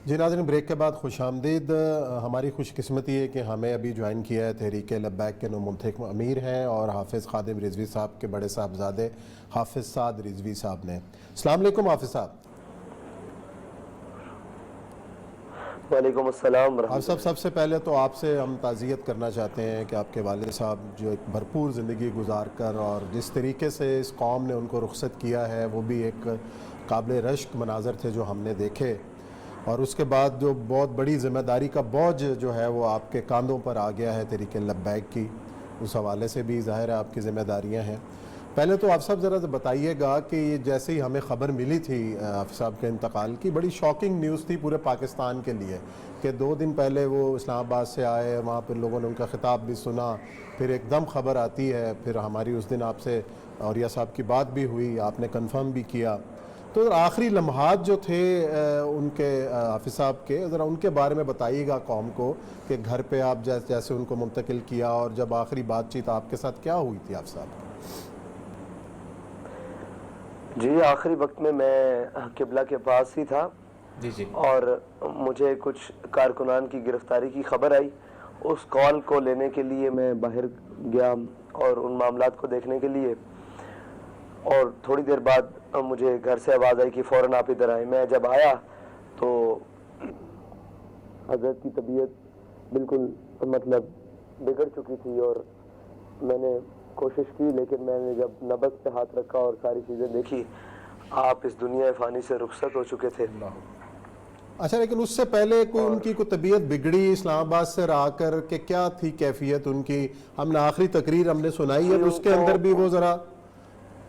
جی ناظرین، بریک کے بعد خوش آمدید۔ ہماری خوش قسمتی ہے کہ ہمیں ابھی جوائن کیا ہے تحریک لبیک کے نومنتخب امیر ہیں اور حافظ خادم رضوی صاحب کے بڑے صاحبزادے حافظ سعد رضوی صاحب نے۔ السلام علیکم حافظ صاحب۔ وعلیکم السلام ورحمۃ حافظ صاحب، سب سے پہلے تو آپ سے ہم تعزیت کرنا چاہتے ہیں کہ آپ کے والد صاحب جو ایک بھرپور زندگی گزار کر اور جس طریقے سے اس قوم نے ان کو رخصت کیا ہے وہ بھی ایک قابل رشک مناظر تھے جو ہم نے دیکھے، اور اس کے بعد جو بہت بڑی ذمہ داری کا بوجھ جو ہے وہ آپ کے کاندھوں پر آ گیا ہے تحریک لبیک کی، اس حوالے سے بھی ظاہر ہے آپ کی ذمہ داریاں ہیں۔ پہلے تو آپ صاحب ذرا بتائیے گا کہ جیسے ہی ہمیں خبر ملی تھی حافظ صاحب کے انتقال کی، بڑی شاکنگ نیوز تھی پورے پاکستان کے لیے کہ 2 دن پہلے وہ اسلام آباد سے آئے، وہاں پر لوگوں نے ان کا خطاب بھی سنا، پھر ایک دم خبر آتی ہے، پھر ہماری اس دن آپ سے اوریہ صاحب کی بات بھی ہوئی، آپ نے کنفرم بھی کیا۔ تو آخری لمحات جو تھے ان کے حافظ صاحب کے، ذرا ان کے بارے میں بتائیے گا قوم کو کہ گھر پہ آپ جیسے ان کو منتقل کیا اور جب آخری بات چیت آپ کے ساتھ کیا ہوئی تھی حافظ صاحب؟ جی، آخری وقت میں قبلہ کے پاس ہی تھا جی اور مجھے کچھ کارکنان کی گرفتاری کی خبر آئی۔ اس کال کو لینے کے لیے میں باہر گیا اور ان معاملات کو دیکھنے کے لیے، اور تھوڑی دیر بعد مجھے گھر سے آواز آئی کہ فوراً آپ ادھر آئیں۔ میں جب آیا تو حضرت کی طبیعت بالکل بگڑ چکی تھی، اور میں نے کوشش کی، لیکن میں نے جب نبض پہ ہاتھ رکھا اور ساری چیزیں دیکھی، آپ اس دنیا فانی سے رخصت ہو چکے تھے۔ اچھا، لیکن اس سے پہلے کوئی ان کی کوئی طبیعت بگڑی اسلام آباد سے آ کر کہ کیا تھی کیفیت ان کی؟ ہم نے آخری تقریر ہم نے سنائی ہے، اس کے اندر بھی وہ ذرا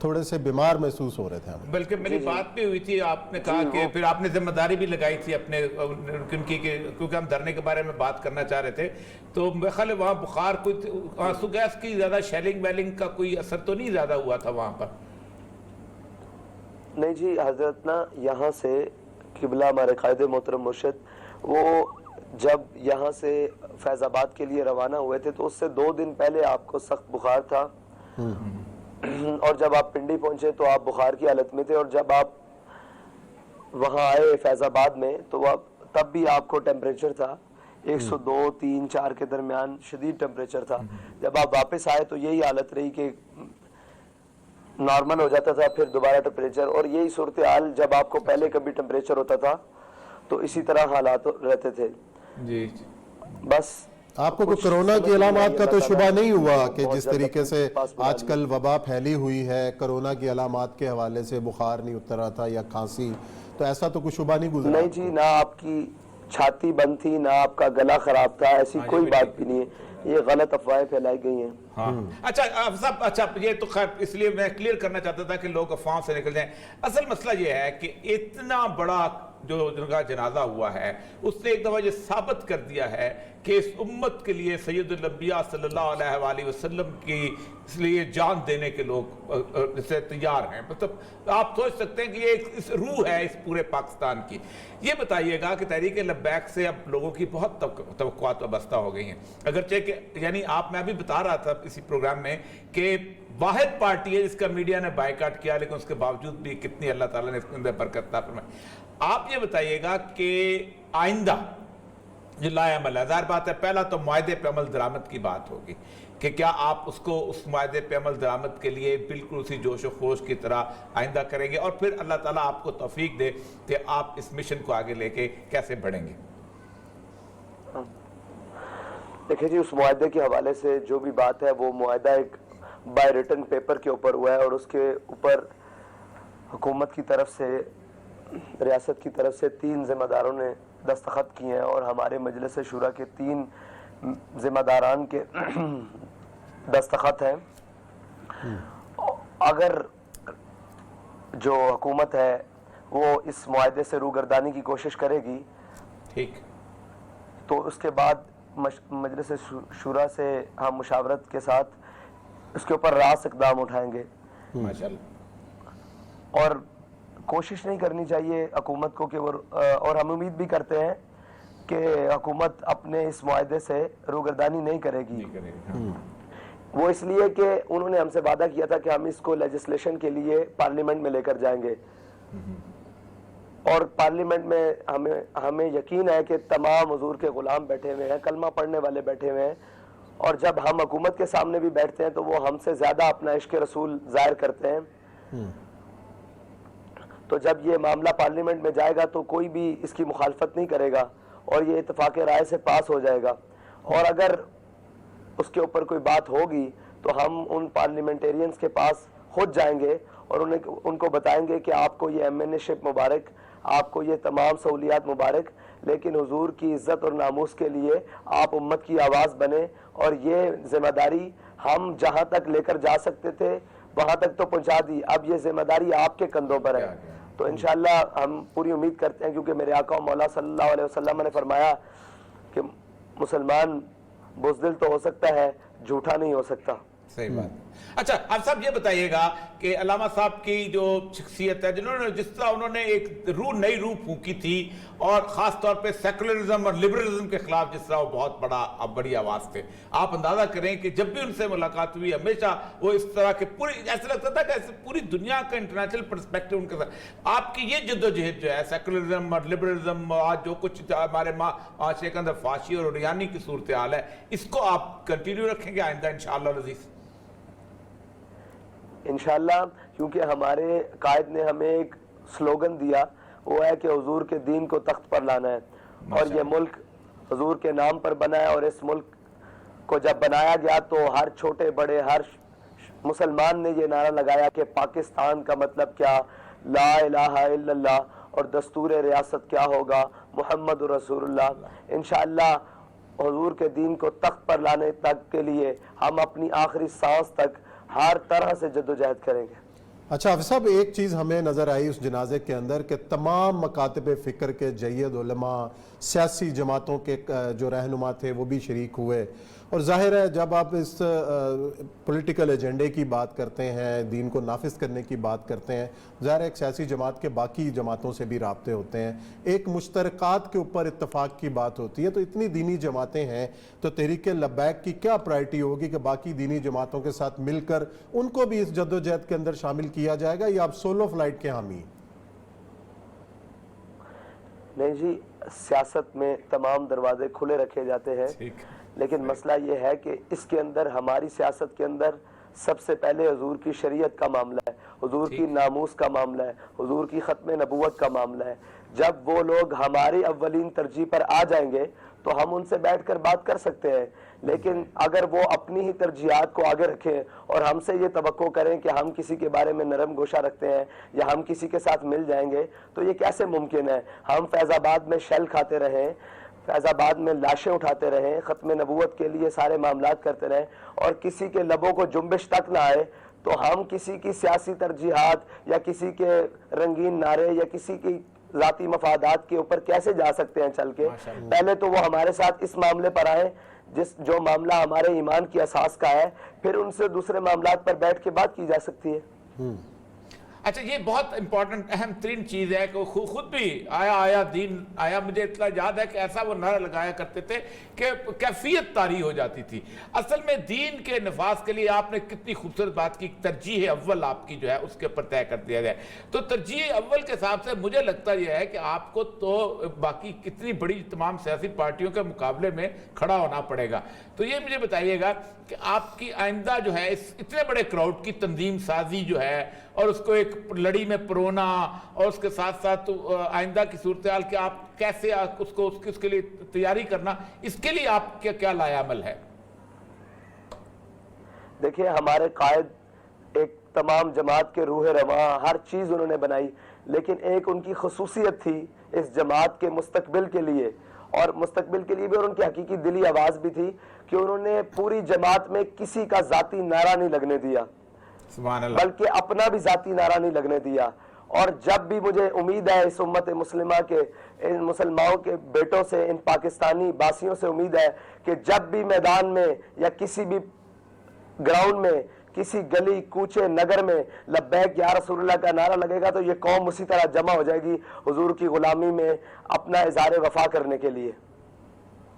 تھوڑے سے بیمار محسوس ہو رہے تھے ہمیں۔ بلکہ میری بات بھی ہوئی تھی، آپ نے کہا کہ پھر آپ نے ذمہ داری بھی لگائی تھی اپنے ان کی، کیونکہ ہم دھرنے کے بارے میں بات کرنا چاہ رہے تھے، تو میرے خیال ہے وہاں بخار کوئی آنسو گیس کی زیادہ شیلنگ ویلنگ کا کوئی اثر تو نہیں زیادہ ہوا تھا وہاں پر؟ نہیں جی، حضرت نا یہاں سے قبلہ ہمارے قائد محترم مرشد وہ جب یہاں سے فیض آباد کے لیے روانہ ہوئے تھے تو اس سے 2 دن پہلے آپ کو سخت بخار تھا، اور جب آپ پنڈی پہنچے تو آپ بخار کی حالت میں تھے، اور جب آپ وہاں آئے فیض آباد میں تو تب بھی آپ کو ٹیمپریچر تھا 102 3 4 کے درمیان، شدید ٹیمپریچر تھا۔ جب آپ واپس آئے تو یہی حالت رہی کہ نارمل ہو جاتا تھا، پھر دوبارہ ٹیمپریچر، اور یہی صورتحال جب آپ کو پہلے کبھی ٹیمپریچر ہوتا تھا تو اسی طرح حالات رہتے تھے۔ جی بس آپ کو کوئی کرونا کی علامات کا تو شبہ نہیں ہوا کہ جس طریقے سے آج کل وبا پھیلی ہوئی ہے، کرونا کی علامات کے حوالے سے بخار نہیں اترا تھا یا کھانسی، تو ایسا تو کوئی شبہ نہیں گزرا؟ نہیں جی، نہ آپ کی چھاتی بند تھی، نہ آپ کا گلا خراب تھا، ایسی کوئی بات بھی نہیں ہے، یہ غلط افواہیں پھیلائی گئی ہیں۔ ہاں اچھا صاحب، اچھا یہ تو خیر اس لیے میں کلیئر کرنا چاہتا تھا کہ لوگ افواہوں سے نکل جائیں۔ اصل مسئلہ یہ ہے کہ اتنا بڑا جو جن کا جنازہ ہوا ہے اس نے ایک دفعہ یہ ثابت کر دیا ہے کہ اس امت کے لیے سید الانبیاء صلی اللہ علیہ وآلہ وسلم کی اس لیے جان دینے کے لوگ اسے تیار ہیں۔ مطلب آپ سوچ سکتے ہیں کہ یہ ایک روح ہے اس پورے پاکستان کی۔ یہ بتائیے گا کہ تحریک لبیک سے اب لوگوں کی بہت توقعات وابستہ ہو گئی ہیں، اگرچہ کہ یعنی میں بھی بتا رہا تھا اسی پروگرام میں کہ واحد پارٹی ہے جس کا میڈیا نے بائیکاٹ کیا، لیکن اس کے باوجود بھی کتنی اللہ تعالیٰ نے اس کے اندر برکت عطا فرمائی۔ آپ یہ بتائیے گا کہ آئندہ جو لائے عمل ہے، ظاہر بات ہے پہلا تو معاہدے پہ عمل درآمد کی بات ہوگی کہ کیا آپ اس کو اس معاہدے پہ عمل درآمد کے لیے بالکل اسی جوش و خروش کی طرح آئندہ کریں گے، اور پھر اللہ تعالیٰ آپ کو توفیق دے کہ آپ اس مشن کو آگے لے کے کیسے بڑھیں گے؟ دیکھیں جی، اس معاہدے کے حوالے سے جو بھی بات ہے وہ معاہدہ ایک بائی ریٹن پیپر کے اوپر ہوا ہے، اور اس کے اوپر حکومت کی طرف سے، ریاست کی طرف سے 3 ذمہ داروں نے دستخط کیے ہیں، اور ہمارے مجلس شورا کے 3 ذمہ داران کے دستخط ہیں۔ اگر جو حکومت ہے وہ اس معاہدے سے روگردانی کی کوشش کرے گی ٹھیک، تو اس کے بعد مجلس شورا سے ہم مشاورت کے ساتھ اس کے اوپر راست اقدام اٹھائیں گے، اور کوشش نہیں کرنی چاہیے حکومت کو کہ وہ، اور ہم امید بھی کرتے ہیں کہ حکومت اپنے اس معاہدے سے روگردانی نہیں کرے گی۔ وہ اس لیے کہ انہوں نے ہم سے وعدہ کیا تھا کہ ہم اس کو لیجسلیشن کے لیے پارلیمنٹ میں لے کر جائیں گے، اور پارلیمنٹ میں ہمیں یقین ہے کہ تمام حضور کے غلام بیٹھے ہوئے ہیں، کلمہ پڑھنے والے بیٹھے ہوئے ہیں، اور جب ہم حکومت کے سامنے بھی بیٹھتے ہیں تو وہ ہم سے زیادہ اپنا عشق رسول ظاہر کرتے ہیں. تو جب یہ معاملہ پارلیمنٹ میں جائے گا تو کوئی بھی اس کی مخالفت نہیں کرے گا اور یہ اتفاق رائے سے پاس ہو جائے گا. اور اگر اس کے اوپر کوئی بات ہوگی تو ہم ان پارلیمنٹیرینز کے پاس خود جائیں گے اور ان کو بتائیں گے کہ آپ کو یہ MNA شپ مبارک، آپ کو یہ تمام سہولیات مبارک، لیکن حضور کی عزت اور ناموس کے لیے آپ امت کی آواز بنیں، اور یہ ذمہ داری ہم جہاں تک لے کر جا سکتے تھے وہاں تک تو پہنچا دی، اب یہ ذمہ داری آپ کے کندھوں پر ہے. تو انشاءاللہ ہم پوری امید کرتے ہیں، کیونکہ میرے آقا و مولا صلی اللہ علیہ وسلم نے فرمایا کہ مسلمان بزدل تو ہو سکتا ہے، جھوٹا نہیں ہو سکتا. صحیح بات. اچھا آپ صاحب یہ بتائیے گا کہ علامہ صاحب کی جو شخصیت ہے، جنہوں نے جس طرح انہوں نے ایک نئی روح پھونکی تھی، اور خاص طور پہ سیکولرزم اور لبرلزم کے خلاف جس طرح وہ بہت بڑی آواز تھے، آپ اندازہ کریں کہ جب بھی ان سے ملاقات ہوئی ہمیشہ وہ اس طرح کے ایسا لگتا تھا کہ پوری دنیا کا انٹرنیشنل پرسپیکٹو ان کے ساتھ. آپ کی یہ جد و جہد جو ہے سیکولرزم اور لبرلزم، آج جو کچھ ہمارے معاشرے کے اندر فحاشی اور عریانی کی صورتحال ہے، اس کو آپ کنٹینیو رکھیں گے آئندہ انشاءاللہ العزیز؟ انشاءاللہ، کیونکہ ہمارے قائد نے ہمیں ایک سلوگن دیا، وہ ہے کہ حضور کے دین کو تخت پر لانا ہے، اور یہ ملک حضور کے نام پر بنا ہے. اور اس ملک کو جب بنایا گیا تو ہر چھوٹے بڑے ہر مسلمان نے یہ نعرہ لگایا کہ پاکستان کا مطلب کیا، لا الہ الا اللہ، اور دستور ریاست کیا ہوگا، محمد رسول اللہ. انشاءاللہ حضور کے دین کو تخت پر لانے تک کے لیے ہم اپنی آخری سانس تک ہر طرح سے جدوجہد کریں گے. اچھا حافظ صاحب، ایک چیز ہمیں نظر آئی اس جنازے کے اندر کہ تمام مکاتب فکر کے جید علماء، سیاسی جماعتوں کے جو رہنما تھے وہ بھی شریک ہوئے. اور ظاہر ہے جب آپ اس پولیٹیکل ایجنڈے کی بات کرتے ہیں، دین کو نافذ کرنے کی بات کرتے ہیں، ظاہر ہے ایک سیاسی جماعت کے باقی جماعتوں سے بھی رابطے ہوتے ہیں، ایک مشترکات کے اوپر اتفاق کی بات ہوتی ہے. تو اتنی دینی جماعتیں ہیں تو تحریک لبیک کی کیا پرائرٹی ہوگی کہ باقی دینی جماعتوں کے ساتھ مل کر ان کو بھی اس جد و جہد کے اندر شامل کیا جائے گا، یا آپ سولو فلائٹ کے حامی؟ نہیں جی، سیاست میں تمام دروازے کھلے رکھے جاتے ہیں، لیکن مسئلہ یہ ہے کہ اس کے اندر، ہماری سیاست کے اندر سب سے پہلے حضور کی شریعت کا معاملہ ہے، حضور کی ناموس کا معاملہ ہے، حضور کی ختم نبوت کا معاملہ ہے. جب وہ لوگ ہماری اولین ترجیح پر آ جائیں گے تو ہم ان سے بیٹھ کر بات کر سکتے ہیں. لیکن اگر وہ اپنی ہی ترجیحات کو آگے رکھیں اور ہم سے یہ توقع کریں کہ ہم کسی کے بارے میں نرم گوشہ رکھتے ہیں یا ہم کسی کے ساتھ مل جائیں گے، تو یہ کیسے ممکن ہے؟ ہم فیض آباد میں شیل کھاتے رہیں، فیض آباد میں لاشیں اٹھاتے رہیں، ختم نبوت کے لیے سارے معاملات کرتے رہیں، اور کسی کے لبوں کو جنبش تک نہ آئے، تو ہم کسی کی سیاسی ترجیحات یا کسی کے رنگین نعرے یا کسی کی ذاتی مفادات کے اوپر کیسے جا سکتے ہیں چل کے؟ پہلے تو وہ ہمارے ساتھ اس معاملے پر آئیں جو معاملہ ہمارے ایمان کی اساس کا ہے، پھر ان سے دوسرے معاملات پر بیٹھ کے بات کی جا سکتی ہے. اچھا یہ بہت امپورٹنٹ اہم ترین چیز ہے کہ خود بھی آیا دین آیا. مجھے اطلاع یاد ہے کہ ایسا وہ نعرہ لگایا کرتے تھے کہ کیفیت طاری ہو جاتی تھی. اصل میں دین کے نفاذ کے لیے آپ نے کتنی خوبصورت بات کی، ترجیح اول آپ کی جو ہے اس کے اوپر طے کر دیا جائے. تو ترجیح اول کے حساب سے مجھے لگتا یہ ہے کہ آپ کو تو باقی کتنی بڑی تمام سیاسی پارٹیوں کے مقابلے میں کھڑا ہونا پڑے گا. تو یہ مجھے بتائیے گا کہ آپ کی آئندہ جو ہے اس اتنے بڑے کراؤڈ کی تنظیم سازی جو ہے اور اس کو ایک لڑی میں پرونا، اور اس کے ساتھ ساتھ آئندہ کی صورتحال کہ آپ کیسے اس کے لیے تیاری کرنا، اس کے لیے آپ کا کیا لائے عمل ہے؟ دیکھیں، ہمارے قائد ایک تمام جماعت کے روح رواں ہر چیز انہوں نے بنائی، لیکن ایک ان کی خصوصیت تھی اس جماعت کے مستقبل کے لیے، اور مستقبل کے لیے بھی، اور ان کی حقیقی دلی آواز بھی تھی کہ انہوں نے پوری جماعت میں کسی کا ذاتی نعرہ نہیں لگنے دیا، بلکہ اپنا بھی ذاتی نعرہ نہیں لگنے دیا. اور جب بھی مجھے امید ہے اس امت مسلمہ کے، ان مسلمانوں کے بیٹوں سے، ان پاکستانی باسیوں سے امید ہے کہ جب بھی میدان میں یا کسی بھی گراؤنڈ میں، کسی گلی کوچے نگر میں لبیک یا رسول اللہ کا نعرہ لگے گا تو یہ قوم اسی طرح جمع ہو جائے گی حضور کی غلامی میں اپنا اظہار وفا کرنے کے لیے.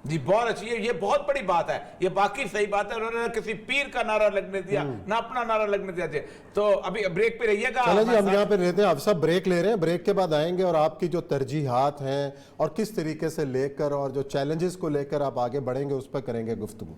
جی بہت اچھی ہے، یہ بہت بڑی بات ہے، یہ باقی صحیح بات ہے. انہوں نے کسی پیر کا نعرہ لگنے دیا نہ اپنا نعرہ لگنے دیا. تو ابھی بریک پہ رہیے گا. چلیں جی ہم یہاں پہ رہتے ہیں، آپ سب بریک لے رہے ہیں، بریک کے بعد آئیں گے اور آپ کی جو ترجیحات ہیں اور کس طریقے سے لے کر اور جو چیلنجز کو لے کر آپ آگے بڑھیں گے اس پر کریں گے گفتگو.